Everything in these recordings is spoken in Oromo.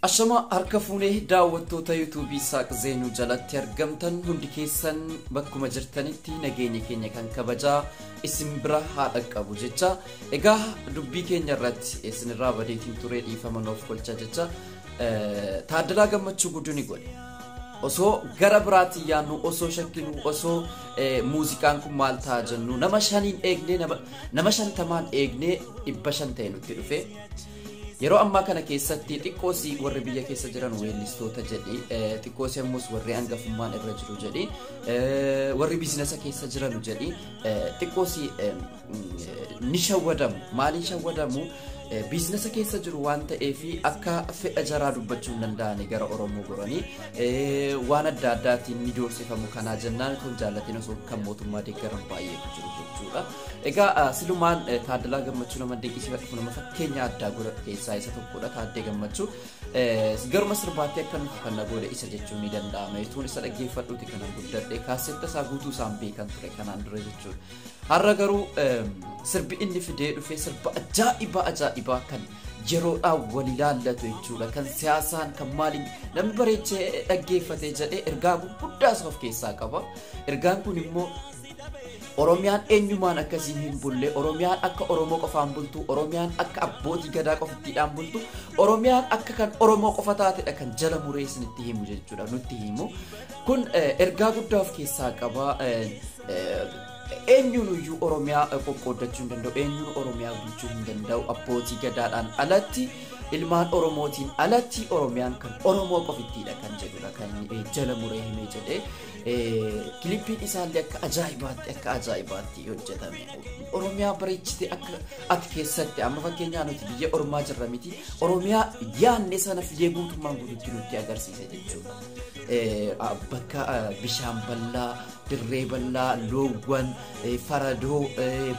Ashama harka fuunee daawwattoota YouTube Saaq Zeenuu jalatti argamtan hundi keessan bakkuma jirtanitti nageenya keenya kan kabajaa isin bira haa dhaqqabu jecha egaa dubbii keenya irratti isinirraa badeetiin turee dhiifaman of golcha jecha Taaddalaa Gammachuu Gudduni godhe osoo gara biraatti yaannu osoo shakkinu osoo muuziqaan kun maal ta'a jennu nama shaniin eegnee nama shantamaan eegnee 500 ta'e nutti dhufe yeroo ammaa kana keessatti xiqqoosi warri biyya keessa jiran weellistoota jedhi xiqqoosi ammus warri hangafummaan irra jiru jedhi warri biizinasa keessa jiran jedhi xiqqoosi ni shawwadamu maaliin shawwadamu biizinasa keessa jiru waan ta'eefi akka fedha jaraa dubbachuu danda'anii gara Oromoo goranii waan adda addaatiin ni doorsifamu kanaa jennaan kun jaallatiin osoo kan mootummaa deeggaran baay'ee jiru jechuudha. Egaa silumaan Taaddalaa Gammachuu nama dinqisiifatu nama fakkeenya addaa gura keessaa isa tokkodha. Taaddee Gammachuu garuma sirbaatti akka nuti kan nagoole isa jechuun ni danda'ama. Ituun isa dhaggeeffadhuuti kanan guddadhe kaasetta isaa guutuu isaan beekan ture kanaan dura jechuudha. Har'a garuu sirbi inni fidee dhufee sirba ajaa'ibaa kan yeroodhaan wal ilaallatu jechuudha kan siyaasaan kan maaliin namni bareechee dhaggeeffate jedhee ergaa guddaa of keessaa qaba. Ergaan kun immoo Oromiyaan eenyumaan akkasiin hin bulle Oromiyaan akka Oromoo qofaan bultu Oromiyaan akka abbootii gadaa qofittiidhaan bultu Oromiyaan akka kan Oromoo qofa taatedha kan jala muree isinitti himu jechuudha nutti himu kun ergaa guddaa of keessaa qaba. Eenyunuyyuu Oromiyaa qoqqoodachuu hin danda'u eenyuun Oromiyaa bulchuu hin danda'u abbootii gadaadhaan alatti ilmaan Oromootiin alatti Oromiyaan kan Oromoo qofittiidha kan jedhudha kan jala muree himee jedhee kilippiin isaallee akka ajaa'ibaatti hojjetame Oromiyaa bareechite akka ati keessatti amma fakkeenyaa nuti biyya Oromaa jirra miti Oromiyaa yaanne sana filee guutummaan guututti nutti agarsiise jechuudha. Bakka bishaan bal'aa dirree bal'aa loowwan faradoo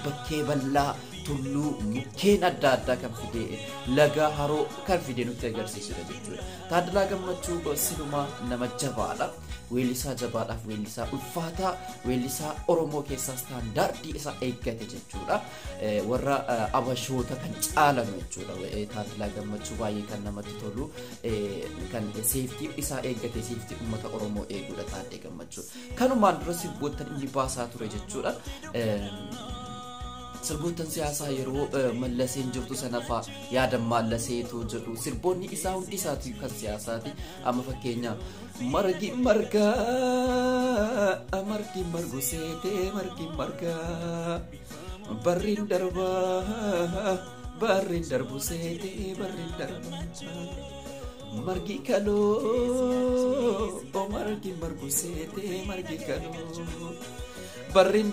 bakkee bal'aa tulluu mukkeen adda addaa kan fidee laga haroo kan fidee nutti agarsiisudha jechuudha. Taaddalaa Gammachuu silumaa nama jabaadha. Weellisaa jabaadhaaf weellisaa ulfaataa weellisaa Oromoo keessaa staandaardii isaa eeggate jechuudha. Warra abashoota kan caalamu jechuudha. Taaddalaa Gammachuu baay'ee kan namatti tolu kan seeftii isaa eeggate seeftii uummata Oromoo eeguudha Taaddee Gammachuu. Kanumaan dura sirboottan inni baasaa ture jechuudha. Sirboottan siyaasaa yeroo mallaseen jirtu sanafaa yaadan mallaseetu jedhu sirboonni isaa hundi isaati kan siyaasaati amma fakkeenya margi margu seetee margi margaa barriin darbu seetee barriin darbaa margi kaloo margu seetee margi kaloo barriin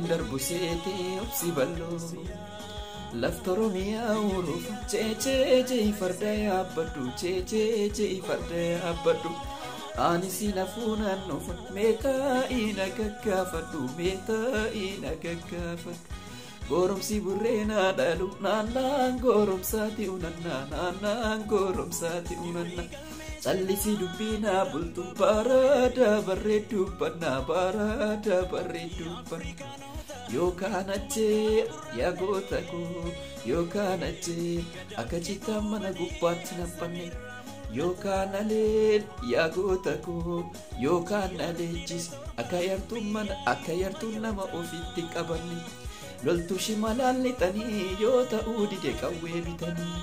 darbu seetee obsi bal'oo lafti Oromiyaa uruuf jeechee farda yaabbadhu jeechee farda yaabbadhu ani si nafuu naannoof meetaa ina gaggaafadhu goromsi burree naa dhalu naannaan goromsaati unanna Callisi dubbina bultu barada barreedu banna yookaan achee yaa goota koo yookaan achee akka citaa mana gubbaatti naffanne yookaan aleen yaa goota koo yookaan aleechis akka yartuun nama ofitti qabanne loltuu shimalaan lixanii yoo ta'uu dide qawwee bitanii.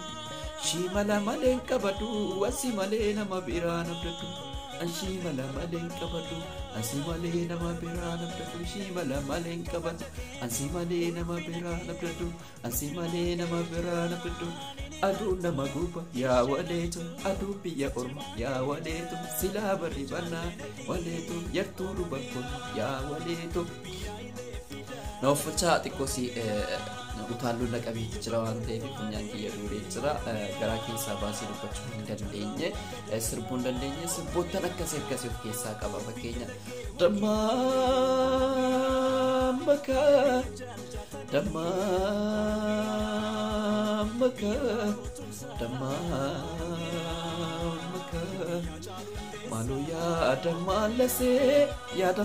Shimala malen kabadu wasi male nama birana abdatu Shimala malen kabadu asi male nama birana abdatu Shimala malen kabadu asi male nama birana abdatu asi male nama birana abdatu adu nama guba ya waleetu adu biyya Orma ya waleetu sila baribana waleetu yarturu bakun ya waleetu Nofacha tikosi utaaluu naqabeetti jira waan ta'eef funyaan kiyya duudee jira garaa keessaa baasee dubbachuu hin dandeenye sirbuu hin dandeenye sirboottan akkasii of keessaa qaba fakkeenya Malu yaada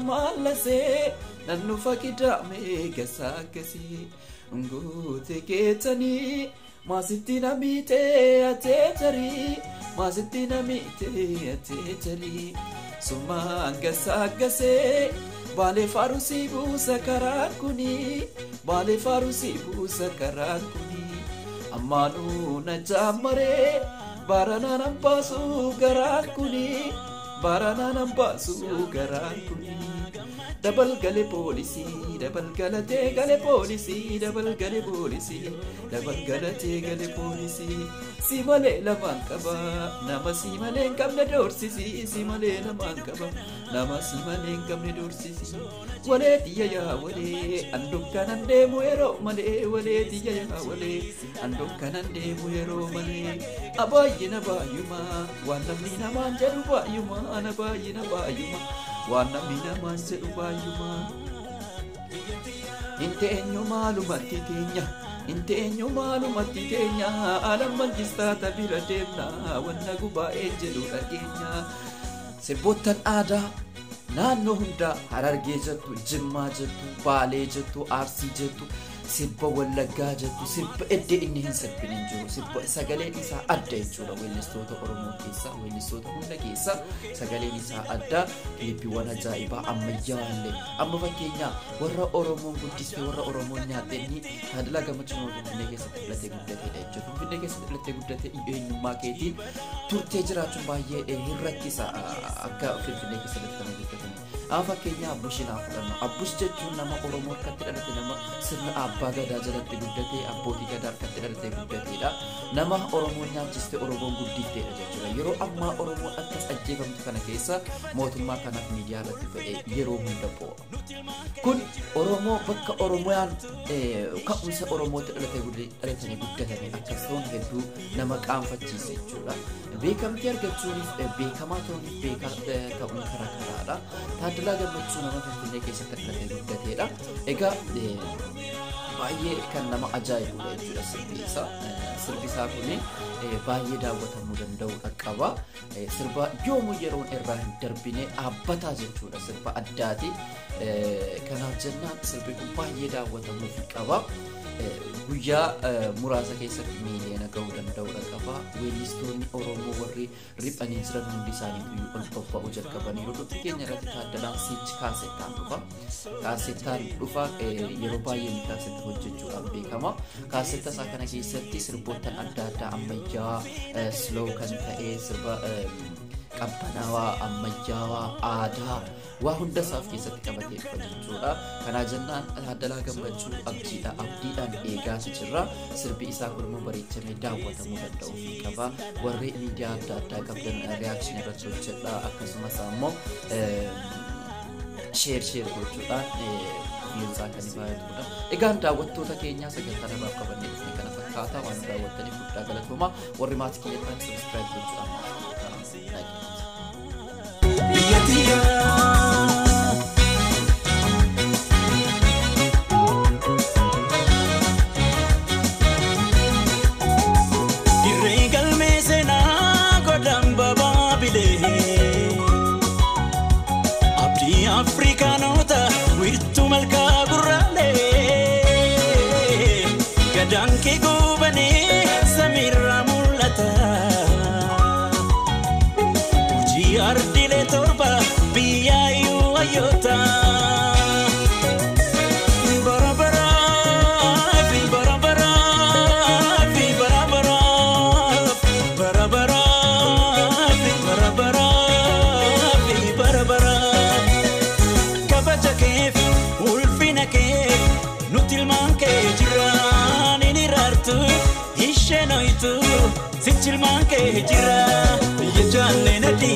malasee nannu fakida mega sakasi ngute ketani Masittina mite atetari Masittina mite atetari Summa angasagase Bale farusi busa karakuni Bale farusi busa karakuni Amanu najamare Barana nampasu garakuni Barana nampasu garakuni Double gale policy, double gale policy, double gale policy, double gale policy. Simale la mankaba, nama simale kamne dorsi, simale la mankaba, nama simale kamne dorsi. Wale tiya ya wale, anduk kanande muero male, wale tiya ya wale, anduk kanande muero male. Abayina bayuma, wanamina manjaru bayuma, anabayina bayuma. Wana mina manse ubayuma Intenyo malumati tenya Alam magistata birademna Wana guba ejelu ragenya Sebotan ada Naanno hunda Harargee jettu Jimmaa jettu Baalee jettu Arsii jettu Sibba Wallaggaa jettu sibba edde inni hin sirbin hin jiru sibba sagaleen isaa adda jechuudha weellistoota Oromoo keessaa weellistoota hunda keessaa sagaleen isaa adda kilippiiwwan ajaa'ibaa ammayyaallee amma fakkeenyaa warra Oromoon guddistee warra Oromoon nyaatte inni Taadalaa Gammachuu Finfinnee keessatti dhalatee guddateedha jechuudha Finfinnee keessatti dhalatee guddatee eenyummaa keetiin turtee jiraachuun baay'ee hin rakkisa akka Finfinnee keessatti dhalatee guddatanii fakkeenyaa Abbushinaa fudhanna Abbush jechuun nama Oromoo harkatti dhalate nama sirna abbaa gadaa jalatti guddatee abbootii gadaa harkatti dhalatee guddateedha nama Oromoo nyaachiste Oromoon guddifteedha jechuudha yeroo ammaa Oromoo akkas ajjeefamtu kana keessa mootummaa kanaaf miidiyaa irratti fedhee yeroo hunda bo'aa kun Oromoo bakka Oromoyaan ka'umsa Oromootti dhalatanii guddatanii akkas ta'uun hedduu nama qaanfachiisa jechuudha beekamtii argachuunis beekamaa ta'uunis ta'uun karaa karaadha Taadalaa Gammachuu nama Finfinnee keessatti dhalatee guddateedha egaa baay'ee kan nama ajaa'ibudha jechuudha sirbi isaa kuni baay'ee daawwatamuu danda'u qaba sirba yoomuu yeroon irraa hin darbine dhaabbataa jechuudha sirba addaati kanaaf jennaan sirbi kun baay'ee daawwatamuu qaba guyyaa muraasa keessatti miiliyoona ga'uu danda'udha qaba weellistoonni Oromoo warri riphanii jiran hundi isaaniitu ol bobba'uu jalqabaniiru dhufti keenya irratti Taadalaan Siich kaasettaan dhufa yeroo baay'ee ni kaasetta hojjechuudhaan beekama kaasetta isaa kana keessatti sirboottan adda addaa ammayyaa slow kan ta'e sirba qabbanaawaa ammayyaawaa aadaa waa hunda isaaf keessatti qabatee dhufa jechuudha kanaa jennaan Taadalaa Gammachuu abdiidhaan eegaa jirra sirbi isaa kunimmoo bareechamee daawwatamuu danda'uu qaba warri miidiyaa adda addaa qabdan reakshinii irratti hojjedha akkasumas ammoo sheer gochuudhaan biyyoonsaa kan baay'atudha egaan daawwattoota keenyaa sagantaa namaaf qabannee dhufne kana fakkaataa waan daawwattaniif guddaa galatoomaa warri maatii kiyya ta'an sabiskiraayib gochuudhaan Africanota wirtu malka gurrale gadanke gubane samira mulata uji ardile torba biyayu ayota Sichilman ke jira ye janne nadi